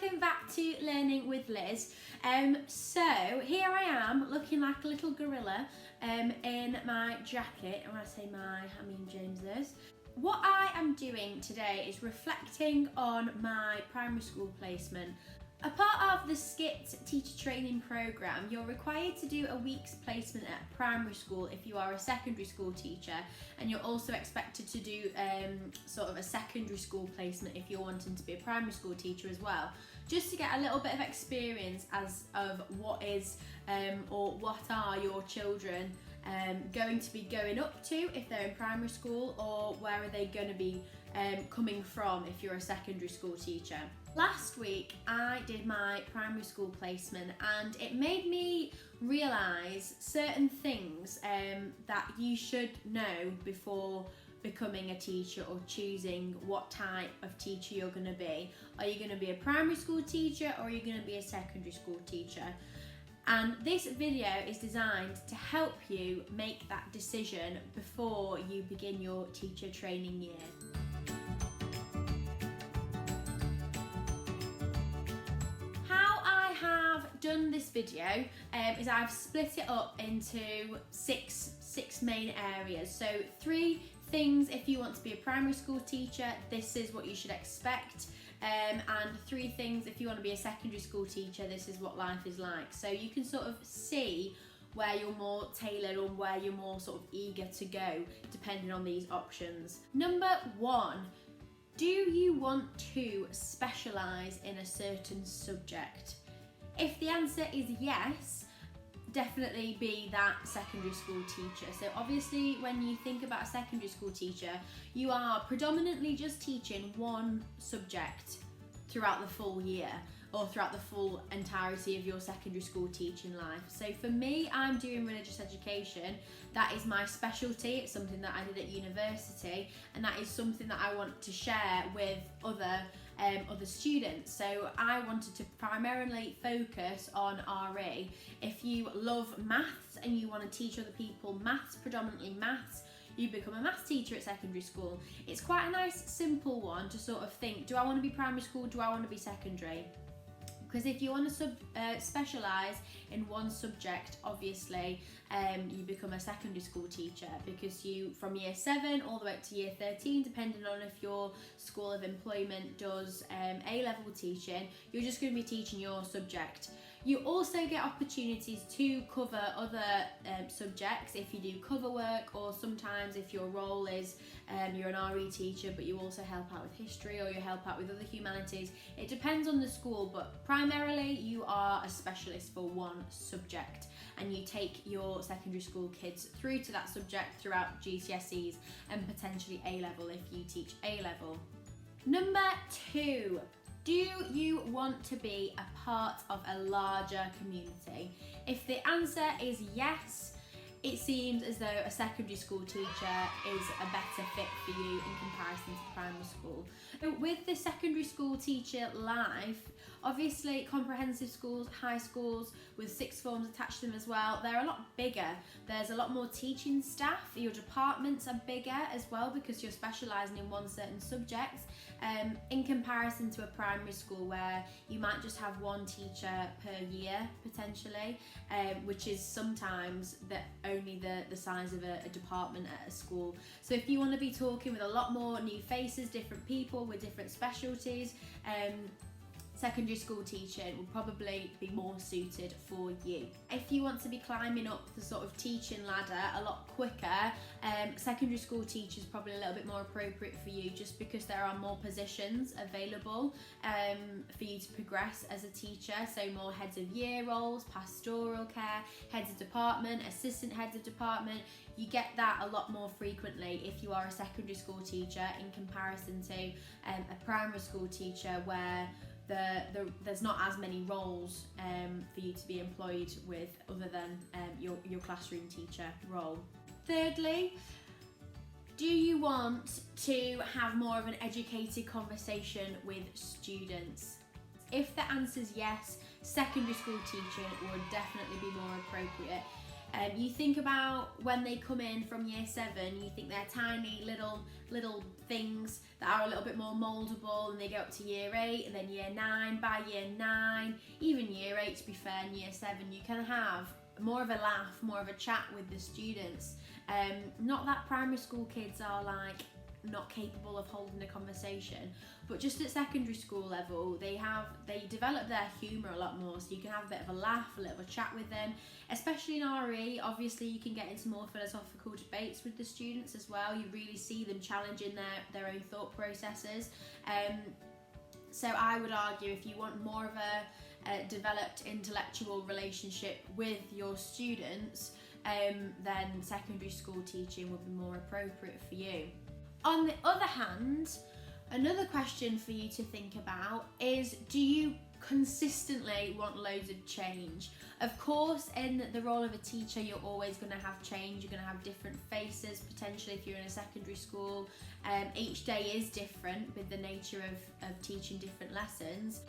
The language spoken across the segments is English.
welcome back to Learning with Liz. So here I am looking like a little gorilla in my jacket, and when I say my, I mean James's. What I am doing today is reflecting on my primary school placement. A part of the SCIT teacher training programme, you're required to do a week's placement at primary school if you are a secondary school teacher, and you're also expected to do sort of a secondary school placement if you're wanting to be a primary school teacher as well, just to get a little bit of experience as of what is or what are your children going to be going up to if they're in primary school, or where are they going to be coming from if you're a secondary school teacher. Last week I did my primary school placement, and it made me realise certain things that you should know before becoming a teacher or choosing what type of teacher you're going to be. Are you going to be a primary school teacher, or are you going to be a secondary school teacher? And this video is designed to help you make that decision before you begin your teacher training year. Done this video is I've split it up into six main areas. So 3 things if you want to be a primary school teacher, this is what you should expect, and 3 things if you want to be a secondary school teacher, this is what life is like. So you can sort of see where you're more tailored or where you're more sort of eager to go depending on these options. Number 1, do you want to specialise in a certain subject? If the answer is yes, definitely be that secondary school teacher. So obviously when you think about a secondary school teacher, you are predominantly just teaching one subject throughout the full year, or throughout the full entirety of your secondary school teaching life. So for me, I'm doing religious education. That is my specialty. It's something that I did at university, and that is something that I want to share with other students. So I wanted to primarily focus on RE. If you love maths and you want to teach other people maths, predominantly maths, you become a maths teacher at secondary school. It's quite a nice simple one to sort of think, do I want to be primary school, do I want to be secondary? Because if you want to specialise in one subject, obviously you become a secondary school teacher, because you, from year 7 all the way up to year 13, depending on if your school of employment does A-level teaching, you're just going to be teaching your subject. You also get opportunities to cover other subjects if you do cover work, or sometimes if your role is you're an RE teacher but you also help out with history, or you help out with other humanities. It depends on the school, but primarily you are a specialist for one subject, and you take your secondary school kids through to that subject throughout GCSEs and potentially A-level if you teach A-level. Number 2. Do you want to be a part of a larger community? If the answer is yes, it seems as though a secondary school teacher is a better fit for you in comparison to primary school. With the secondary school teacher life, obviously comprehensive schools, high schools with 6th forms attached to them as well, they're a lot bigger. There's a lot more teaching staff. Your departments are bigger as well, because you're specialising in one certain subject, in comparison to a primary school where you might just have one teacher per year potentially, which is sometimes only the size of a department at a school. So if you want to be talking with a lot more new faces, different people with different specialties, secondary school teaching will probably be more suited for you. If you want to be climbing up the sort of teaching ladder a lot quicker, secondary school teacher is probably a little bit more appropriate for you, just because there are more positions available for you to progress as a teacher. So more heads of year roles, pastoral care, heads of department, assistant heads of department. You get that a lot more frequently if you are a secondary school teacher in comparison to a primary school teacher, where there's not as many roles for you to be employed with other than your classroom teacher role. Thirdly, do you want to have more of an educated conversation with students? If the answer is yes, secondary school teaching would definitely be more appropriate. You think about when they come in from year 7, you think they're tiny little things that are a little bit more mouldable, and they go up to year 8 and then year 9. By year 9, even year 8 to be fair, and year 7, you can have more of a laugh, more of a chat with the students. Not that primary school kids are like not capable of holding a conversation, but just at secondary school level they develop their humour a lot more, so you can have a bit of a laugh, a little chat with them, especially in RE. Obviously you can get into more philosophical debates with the students as well. You really see them challenging their own thought processes. So I would argue if you want more of a developed intellectual relationship with your students, then secondary school teaching would be more appropriate for you. On the other hand, another question for you to think about is, do you consistently want loads of change? Of course, in the role of a teacher, you're always going to have change. You're going to have different faces, potentially if you're in a secondary school. Each day is different with the nature of teaching different lessons.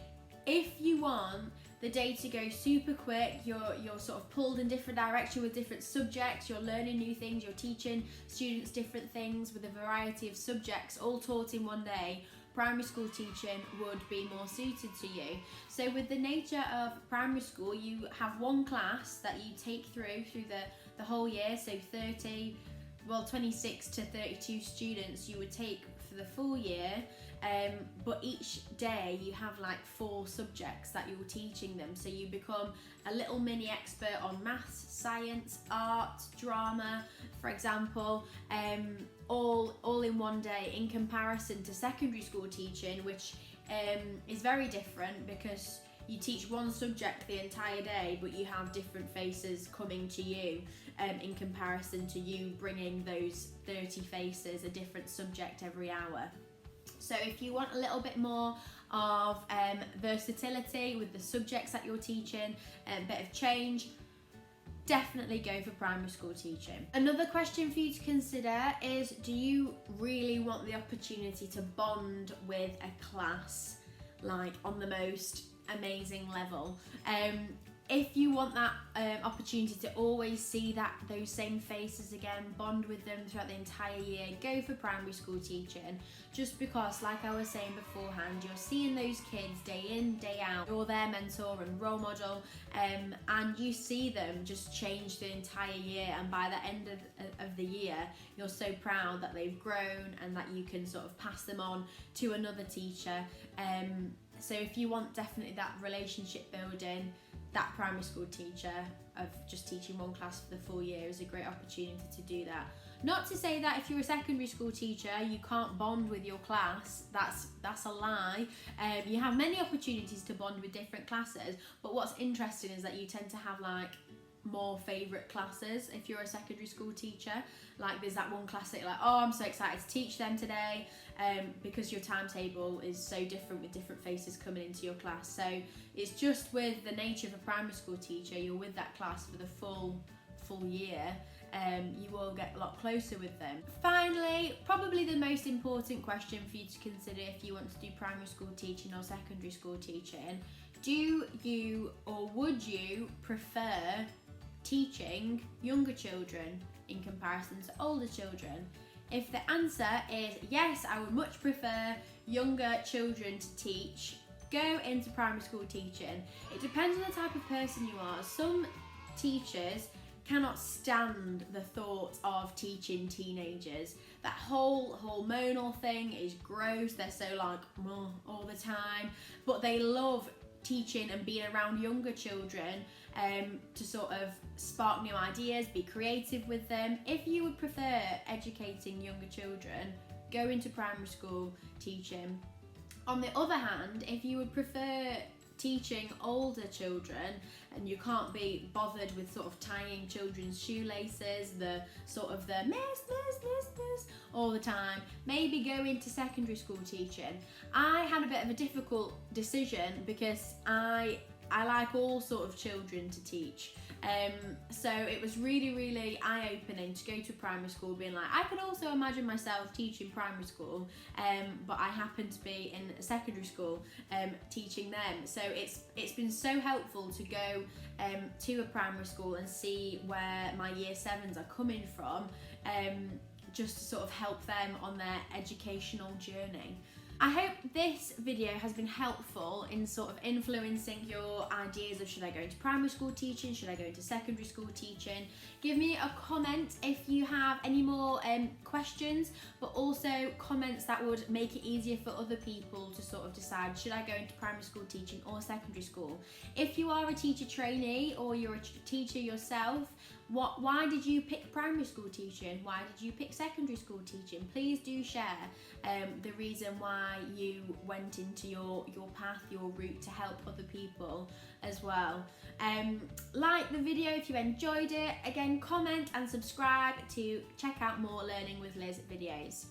If you want the day to go super quick, you're sort of pulled in different direction with different subjects, you're learning new things, you're teaching students different things with a variety of subjects all taught in one day, primary school teaching would be more suited to you. So with the nature of primary school, you have one class that you take through the whole year, so 26 to 32 students you would take for the full year. But each day you have like 4 subjects that you're teaching them, so you become a little mini expert on maths, science, art, drama, for example, all in one day, in comparison to secondary school teaching, which is very different because you teach one subject the entire day, but you have different faces coming to you in comparison to you bringing those 30 faces, a different subject every hour. So if you want a little bit more of versatility with the subjects that you're teaching, a bit of change, definitely go for primary school teaching. Another question for you to consider is, do you really want the opportunity to bond with a class like on the most amazing level? If you want that opportunity to always see those same faces again, bond with them throughout the entire year, go for primary school teaching, just because, like I was saying beforehand, you're seeing those kids day in, day out. You're their mentor and role model, and you see them just change the entire year, and by the end of the year you're so proud that they've grown and that you can sort of pass them on to another teacher. So if you want definitely that relationship building, that primary school teacher of just teaching one class for the full year is a great opportunity to do that. Not to say that if you're a secondary school teacher you can't bond with your class, that's a lie. You have many opportunities to bond with different classes, but what's interesting is that you tend to have like more favourite classes if you're a secondary school teacher. Like there's that one class that you're like, oh, I'm so excited to teach them today, because your timetable is so different with different faces coming into your class. So it's just with the nature of a primary school teacher, you're with that class for the full year. You will get a lot closer with them. Finally, probably the most important question for you to consider if you want to do primary school teaching or secondary school teaching: do you or would you prefer teaching younger children in comparison to older children? If the answer is yes, I would much prefer younger children to teach, go into primary school teaching. It depends on the type of person you are. Some teachers cannot stand the thought of teaching teenagers. That whole hormonal thing is gross. They're so like all the time, but they love teaching and being around younger children to sort of spark new ideas, be creative with them. If you would prefer educating younger children, go into primary school teaching. On the other hand, if you would prefer teaching older children and you can't be bothered with sort of tying children's shoelaces, the sort of the miss all the time, maybe go into secondary school teaching. I had a bit of a difficult decision because I I like all sort of children to teach. So it was really, really eye-opening to go to a primary school being like, I could also imagine myself teaching primary school, but I happen to be in a secondary school teaching them. So it's been so helpful to go to a primary school and see where my year 7s are coming from, just to sort of help them on their educational journey. I hope this video has been helpful in sort of influencing your ideas of, should I go into primary school teaching, should I go into secondary school teaching. Give me a comment if you have any more questions, but also comments that would make it easier for other people to sort of decide, should I go into primary school teaching or secondary school. If you are a teacher trainee or you're a teacher yourself, why did you pick primary school teaching? Why did you pick secondary school teaching? Please do share the reason why you went into your path, your route, to help other people as well. Like the video if you enjoyed it. Again, comment and subscribe to check out more Learning with Liz videos.